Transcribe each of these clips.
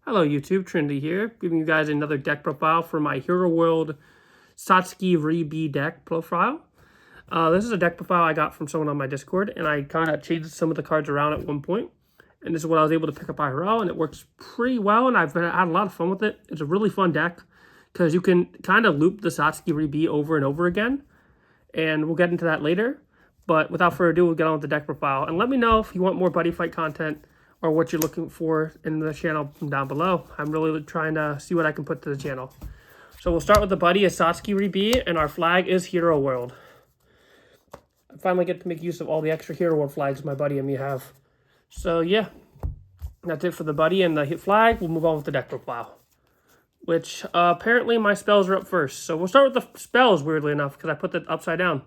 Hello YouTube, Trinity here, giving you guys another deck profile for my Hero World Satsuki Re-B deck profile. This is a deck profile I got from someone on my Discord, and I kind of changed some of the cards around at one point. And this is what I was able to pick up IRL, and it works pretty well, and I've had a lot of fun with it. It's a really fun deck, because you can kind of loop the Satsuki Re-B over and over again, and we'll get into that later. But without further ado, we'll get on with the deck profile. And let me know if you want more Buddyfight content, or what you're looking for in the channel from down below. I'm really trying to see what I can put to the channel. So we'll start with the buddy as Satsuki Re-B, and our flag is Hero World. I finally get to make use of all the extra Hero World flags my buddy and me have. So yeah, that's it for the buddy and the flag. We'll move on with the deck profile, which apparently my spells are up first. So we'll start with the spells, weirdly enough, because I put that upside down.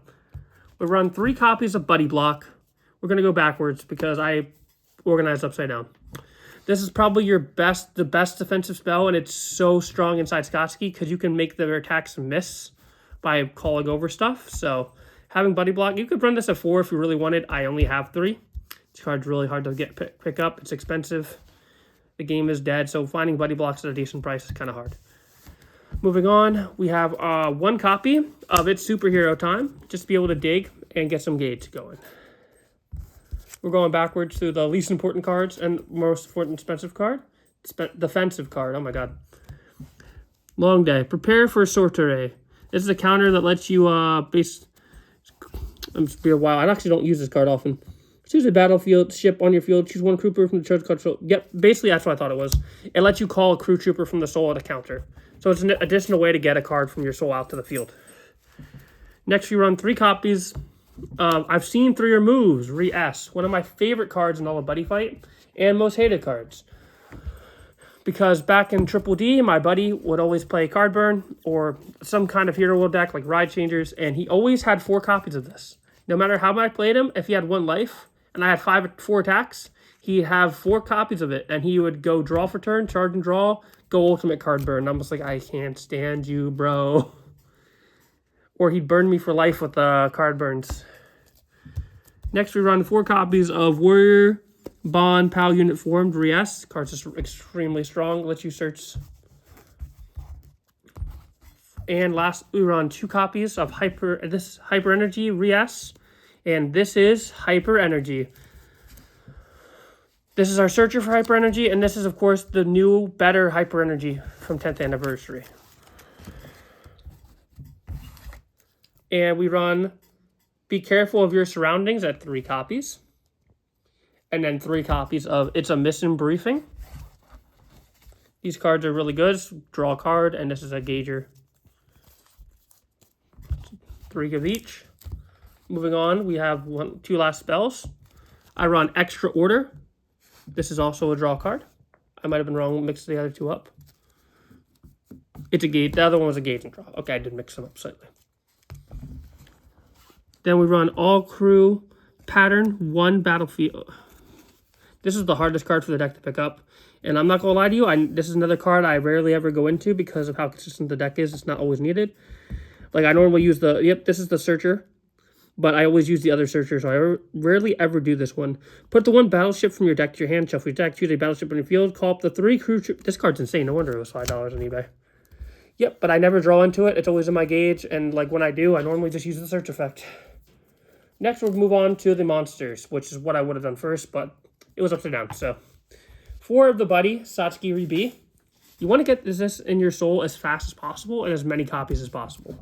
We run 3 copies of Buddy Block. We're going to go backwards because I organized upside down. This is probably the best defensive spell, and it's so strong inside Satsuki because you can make their attacks miss by calling over stuff. So having Buddy Block, you could run this at 4 if you really wanted. I only have 3. This card's really hard to pick up. It's expensive. The game is dead, so finding Buddy Blocks at a decent price is kind of hard. Moving on, we have 1 copy of It's Superhero Time, just to be able to dig and get some gauge going. We're going backwards through the least important cards and most important expensive card. Defensive card. Oh my god. Long Day. Prepare for Sortere. This is a counter that lets you It's be a while. I actually don't use this card often. Choose a battlefield ship on your field. Choose 1 crew trooper from the charge control. Yep, basically that's what I thought it was. It lets you call a crew trooper from the soul at a counter. So it's an additional way to get a card from your soul out to the field. Next, we run 3 copies. I've seen 3 removes, Re-S, one of my favorite cards in all of Buddyfight, and most hated cards. Because back in Triple D, my buddy would always play Card Burn, or some kind of Hero World deck like Ride Changers, and he always had 4 copies of this. No matter how much I played him, if he had 1 life, and I had 4 attacks, he'd have 4 copies of it, and he would go draw for turn, charge and draw, go ultimate Card Burn. I'm just like, I can't stand you, bro. Or he'd burn me for life with card burns. Next, we run 4 copies of Warrior Bond PAL Unit Formed Re-S. Card's just extremely strong. Lets you search. And last, we run 2 copies of Hyper Energy Re-S. And this is Hyper Energy. This is our searcher for Hyper Energy, and this is, of course, the new, better Hyper Energy from 10th anniversary. And we run Be Careful of Your Surroundings at 3 copies. And then 3 copies of It's a Mission Briefing. These cards are really good. Draw a card, and this is a gauger. 3 of each. Moving on, we have 2 last spells. I run Extra Order. This is also a draw card. I might have been wrong, mixed the other 2 up. It's a gauge. The other one was a gauge and draw. Okay, I did mix them up slightly. Then we run All Crew Pattern 1 Battlefield. This is the hardest card for the deck to pick up. And I'm not going to lie to you, this is another card I rarely ever go into because of how consistent the deck is. It's not always needed. Like, I normally use this is the Searcher. But I always use the other Searcher, so I rarely ever do this one. Put the 1 battleship from your deck to your hand. Shuffle your deck, choose a battleship on your field. Call up the 3 crew troops. This card's insane. No wonder it was $5 on eBay. Yep, but I never draw into it. It's always in my gauge. And, like, when I do, I normally just use the search effect. Next, we'll move on to the monsters, which is what I would have done first, but it was upside down. So, 4 of the buddy, Satsuki Re-B. You want to get this in your soul as fast as possible and as many copies as possible.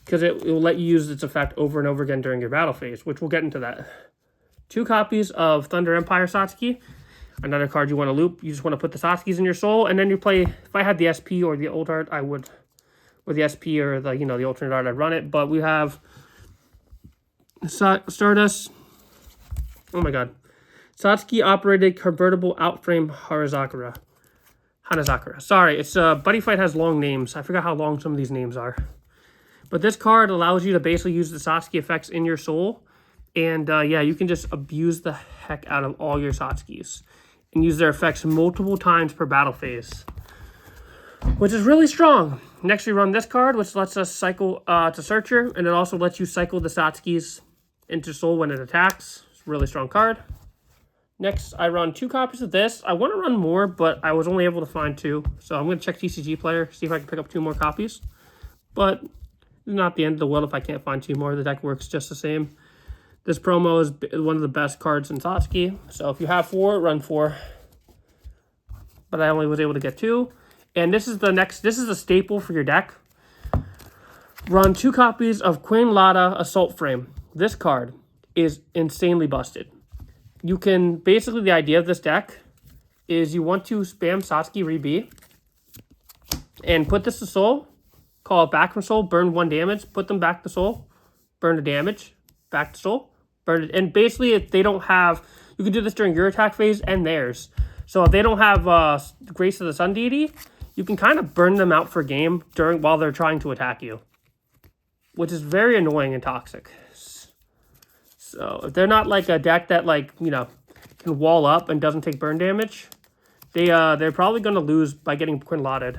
Because it will let you use its effect over and over again during your battle phase, which we'll get into that. 2 copies of Thunder Empire Satsuki. Another card you want to loop. You just want to put the Satsukis in your soul, and then you play, if I had the SP or the old art, I would, or the SP or the, the alternate art, I'd run it. But we have Stardust. Oh my god. Satsuki operated convertible outframe Hanazakura. Sorry, it's Buddyfight has long names. I forgot how long some of these names are. But this card allows you to basically use the Satsuki effects in your soul. And yeah, you can just abuse the heck out of all your Satsukis and use their effects multiple times per battle phase, which is really strong. Next, we run this card, which lets us cycle to Searcher, and it also lets you cycle the Satsukis into soul when it attacks. It's a really strong card. Next, I run 2 copies of this. I want to run more, but I was only able to find 2. So I'm going to check TCG Player, see if I can pick up 2 more copies. But it's not the end of the world if I can't find 2 more. The deck works just the same. This promo is one of the best cards in Satsuki. So if you have 4, run 4. But I only was able to get 2. And this is a staple for your deck. Run 2 copies of Queen Lada Assault Frame. This card is insanely busted. You can, basically the idea of this deck is you want to spam Satsuki Re-B and put this to soul, call it back from soul, burn 1 damage, put them back to soul, burn the damage, back to soul, burn it. And basically if they don't have, you can do this during your attack phase and theirs. So if they don't have Grace of the Sun Deity, you can kind of burn them out for game while they're trying to attack you, which is very annoying and toxic. So if they're not like a deck that can wall up and doesn't take burn damage, they're probably going to lose by getting Quinlated.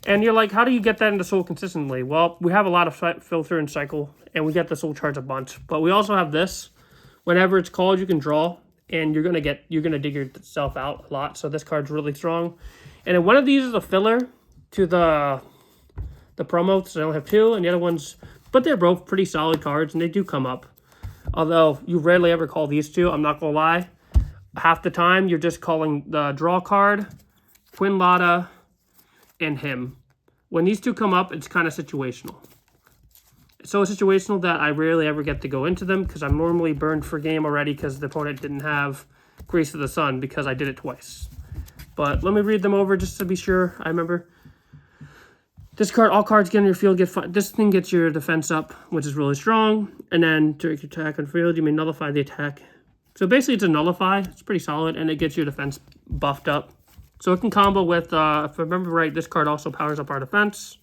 And you're like, how do you get that into soul consistently? Well, we have a lot of filter and cycle, and we get the soul charge a bunch. But we also have this. Whenever it's called, you can draw, and you're gonna dig yourself out a lot. So this card's really strong. And then one of these is a filler to the promo, so I only have 2, and the other ones, but they're both pretty solid cards, and they do come up. Although you rarely ever call these 2, I'm not gonna lie. Half the time you're just calling the draw card, Queen Lada, and him. When these 2 come up, it's kind of situational. So it's situational that I rarely ever get to go into them because I'm normally burned for game already because the opponent didn't have Grace of the Sun because I did it twice. But let me read them over just to be sure I remember. This card, all cards get on your field this thing gets your defense up, which is really strong. And then during your attack on field, you may nullify the attack. So basically it's a nullify. It's pretty solid, and it gets your defense buffed up. So it can combo with, if I remember right, this card also powers up our defense.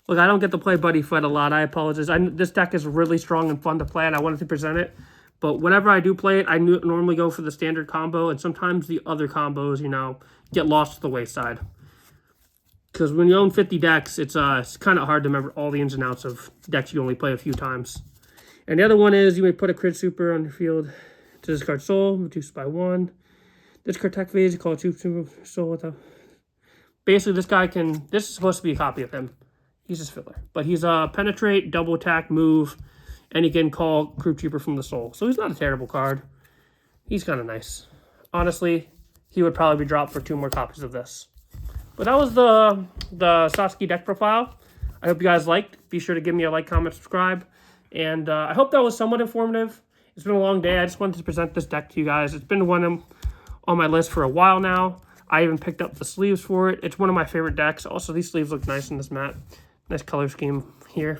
Look, I don't get to play Buddyfight a lot. I apologize. This deck is really strong and fun to play, and I wanted to present it. But whenever I do play it, I normally go for the standard combo, and sometimes the other combos, get lost to the wayside. Because when you own 50 decks, it's kind of hard to remember all the ins and outs of decks you only play a few times. And the other one is you may put a crit super on your field to discard soul, reduced by 1. This card attack phase, you call it 2 super soul without. Basically, this is supposed to be a copy of him. He's just filler. But he's penetrate, double attack, move, and he can call Crew Trooper from the soul. So he's not a terrible card. He's kind of nice. Honestly, he would probably be dropped for 2 more copies of this. But that was the Satsuki deck profile. I hope you guys liked. Be sure to give me a like, comment, subscribe. And I hope that was somewhat informative. It's been a long day. I just wanted to present this deck to you guys. It's been one on my list for a while now. I even picked up the sleeves for it. It's one of my favorite decks. Also, these sleeves look nice in this mat. Nice color scheme here.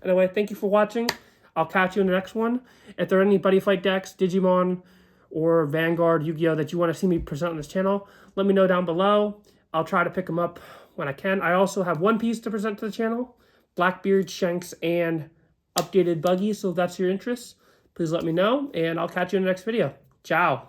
Anyway, thank you for watching. I'll catch you in the next one. If there are any Buddyfight decks, Digimon, or Vanguard, Yu-Gi-Oh! That you want to see me present on this channel, let me know down below. I'll try to pick them up when I can. I also have One Piece to present to the channel, Blackbeard, Shanks, and updated Buggy. So if that's your interest, please let me know, and I'll catch you in the next video. Ciao.